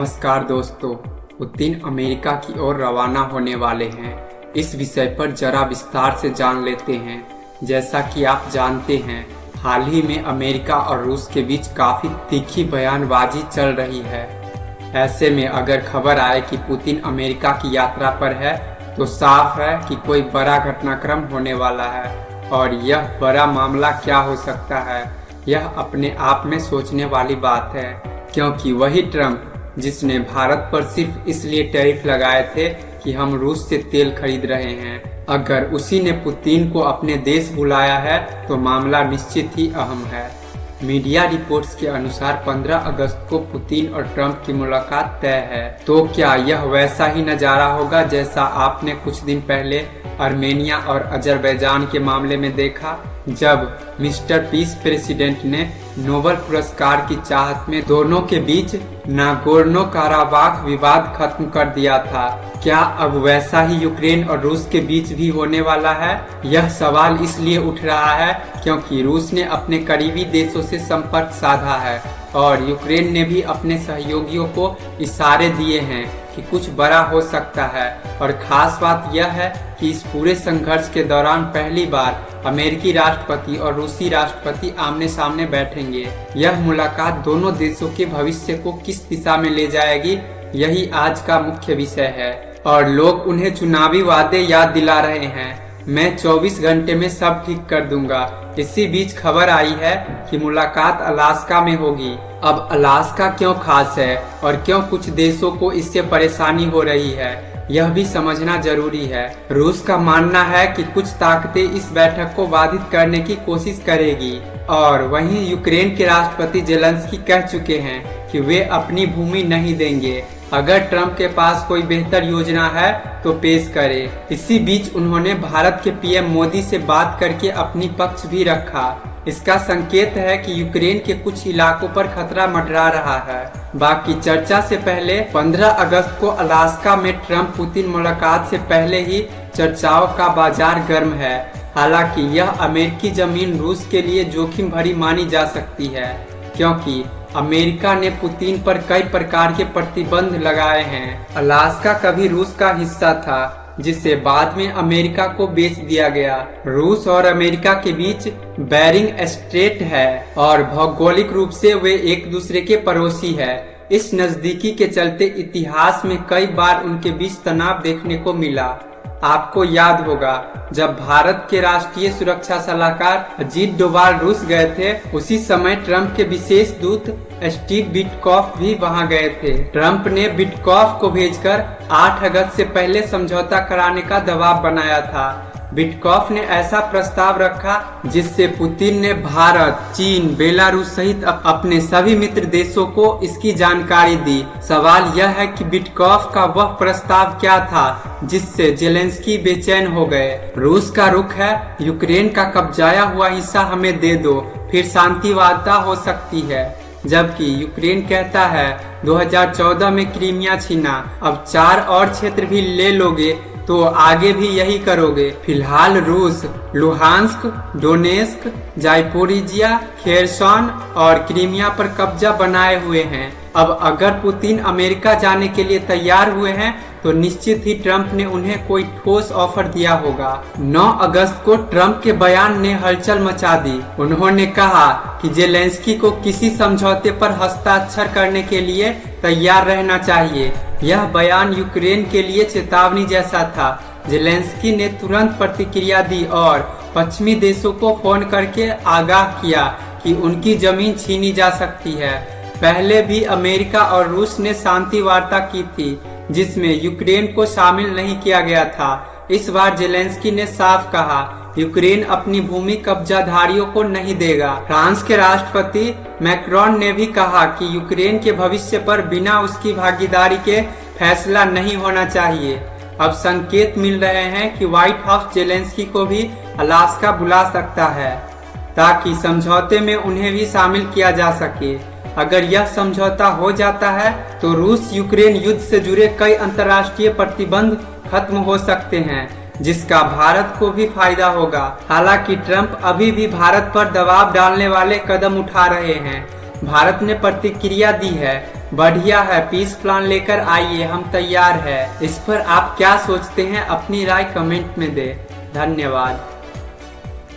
नमस्कार दोस्तों, Putin America की ओर रवाना होने वाले हैं। इस विषय पर जरा विस्तार से जान लेते हैं। जैसा कि आप जानते हैं, हाल ही में अमेरिका और रूस के बीच काफ़ी तीखी बयानबाजी चल रही है। ऐसे में अगर खबर आए कि पुतिन अमेरिका की यात्रा पर है तो साफ है कि कोई बड़ा घटनाक्रम होने वाला है। और यह बड़ा मामला क्या हो सकता है, यह अपने आप में सोचने वाली बात है, क्योंकि वही ट्रंप जिसने भारत पर सिर्फ इसलिए टैरिफ लगाए थे कि हम रूस से तेल खरीद रहे हैं, अगर उसी ने पुतिन को अपने देश बुलाया है तो मामला निश्चित ही अहम है। मीडिया रिपोर्ट्स के अनुसार 15 अगस्त को पुतिन और ट्रंप की मुलाकात तय है। तो क्या यह वैसा ही नज़ारा होगा जैसा आपने कुछ दिन पहले आर्मेनिया और अजरबैजान के मामले में देखा, जब मिस्टर पीस प्रेसिडेंट ने नोबेल पुरस्कार की चाहत में दोनों के बीच नागोर्नो काराबाख विवाद खत्म कर दिया था? क्या अब वैसा ही यूक्रेन और रूस के बीच भी होने वाला है? यह सवाल इसलिए उठ रहा है क्योंकि रूस ने अपने करीबी देशों से संपर्क साधा है और यूक्रेन ने भी अपने सहयोगियों को इशारे दिए हैं कि कुछ बड़ा हो सकता है। और खास बात यह है कि इस पूरे संघर्ष के दौरान पहली बार अमेरिकी राष्ट्रपति और रूसी राष्ट्रपति आमने सामने बैठेंगे। यह मुलाकात दोनों देशों के भविष्य को किस दिशा में ले जाएगी, यही आज का मुख्य विषय है। और लोग उन्हें चुनावी वादे याद दिला रहे हैं, मैं 24 घंटे में सब ठीक कर दूंगा। इसी बीच खबर आई है कि मुलाकात अलास्का में होगी। अब अलास्का क्यों खास है और क्यों कुछ देशों को इससे परेशानी हो रही है, यह भी समझना जरूरी है। रूस का मानना है कि कुछ ताकतें इस बैठक को बाधित करने की कोशिश करेगी, और वहीं यूक्रेन के राष्ट्रपति जेलेंस्की कह चुके हैं कि वे अपनी भूमि नहीं देंगे। अगर ट्रंप के पास कोई बेहतर योजना है तो पेश करे। इसी बीच उन्होंने भारत के पीएम मोदी से बात करके अपनी पक्ष भी रखा। इसका संकेत है कि यूक्रेन के कुछ इलाकों पर खतरा मंडरा रहा है। बाकी चर्चा से पहले 15 अगस्त को अलास्का में ट्रंप पुतिन मुलाकात से पहले ही चर्चाओं का बाजार गर्म है। हालांकि यह अमेरिकी जमीन रूस के लिए जोखिम भरी मानी जा सकती है, क्योंकि अमेरिका ने पुतिन पर कई प्रकार के प्रतिबंध लगाए हैं। अलास्का कभी रूस का हिस्सा था, जिसे बाद में अमेरिका को बेच दिया गया। रूस और अमेरिका के बीच बेरिंग स्ट्रेट है और भौगोलिक रूप से वे एक दूसरे के पड़ोसी है। इस नजदीकी के चलते इतिहास में कई बार उनके बीच तनाव देखने को मिला। आपको याद होगा, जब भारत के राष्ट्रीय सुरक्षा सलाहकार अजीत डोभाल रूस गए थे, उसी समय ट्रंप के विशेष दूत स्टीव विटकॉफ भी वहां गए थे। ट्रंप ने विटकॉफ को भेजकर 8 अगस्त से पहले समझौता कराने का दबाव बनाया था। विटकॉफ ने ऐसा प्रस्ताव रखा जिससे पुतिन ने भारत, चीन, बेलारूस सहित अपने सभी मित्र देशों को इसकी जानकारी दी। सवाल यह है कि विटकॉफ का वह प्रस्ताव क्या था जिससे जेलेंस्की बेचैन हो गए। रूस का रुख है, यूक्रेन का कब्जाया हुआ हिस्सा हमें दे दो, फिर शांति वार्ता हो सकती है। जबकि यूक्रेन कहता है 2014 में क्रीमिया छीना, अब 4 और क्षेत्र भी ले लोगे तो आगे भी यही करोगे। फिलहाल रूस लुहांस्क, डोनेस्क, जाइपोरिजिया, खेरसॉन और क्रीमिया पर कब्जा बनाए हुए हैं। अब अगर पुतिन अमेरिका जाने के लिए तैयार हुए हैं तो निश्चित ही ट्रंप ने उन्हें कोई ठोस ऑफर दिया होगा। 9 अगस्त को ट्रंप के बयान ने हलचल मचा दी। उन्होंने कहा कि जेलेंस्की को किसी समझौते पर हस्ताक्षर करने के लिए तैयार रहना चाहिए। यह बयान यूक्रेन के लिए चेतावनी जैसा था। जेलेंस्की ने तुरंत प्रतिक्रिया दी और पश्चिमी देशों को फोन करके आगाह किया कि उनकी जमीन छीनी जा सकती है। पहले भी अमेरिका और रूस ने शांति वार्ता की थी जिसमें यूक्रेन को शामिल नहीं किया गया था। इस बार जेलेंस्की ने साफ कहा, यूक्रेन अपनी भूमि कब्जाधारियों को नहीं देगा। फ्रांस के राष्ट्रपति मैक्रोन ने भी कहा कि यूक्रेन के भविष्य पर बिना उसकी भागीदारी के फैसला नहीं होना चाहिए। अब संकेत मिल रहे हैं कि व्हाइट हाउस जेलेंस्की को भी अलास्का बुला सकता है ताकि समझौते में उन्हें भी शामिल किया जा सके। अगर यह समझौता हो जाता है तो रूस यूक्रेन युद्ध से जुड़े कई अंतर्राष्ट्रीय प्रतिबंध खत्म हो सकते हैं, जिसका भारत को भी फायदा होगा। हालांकि ट्रंप अभी भी भारत पर दबाव डालने वाले कदम उठा रहे हैं। भारत ने प्रतिक्रिया दी है। बढ़िया है, पीस प्लान लेकर आइए, हम तैयार है। इस पर आप क्या सोचते हैं, अपनी राय कमेंट में दें। धन्यवाद।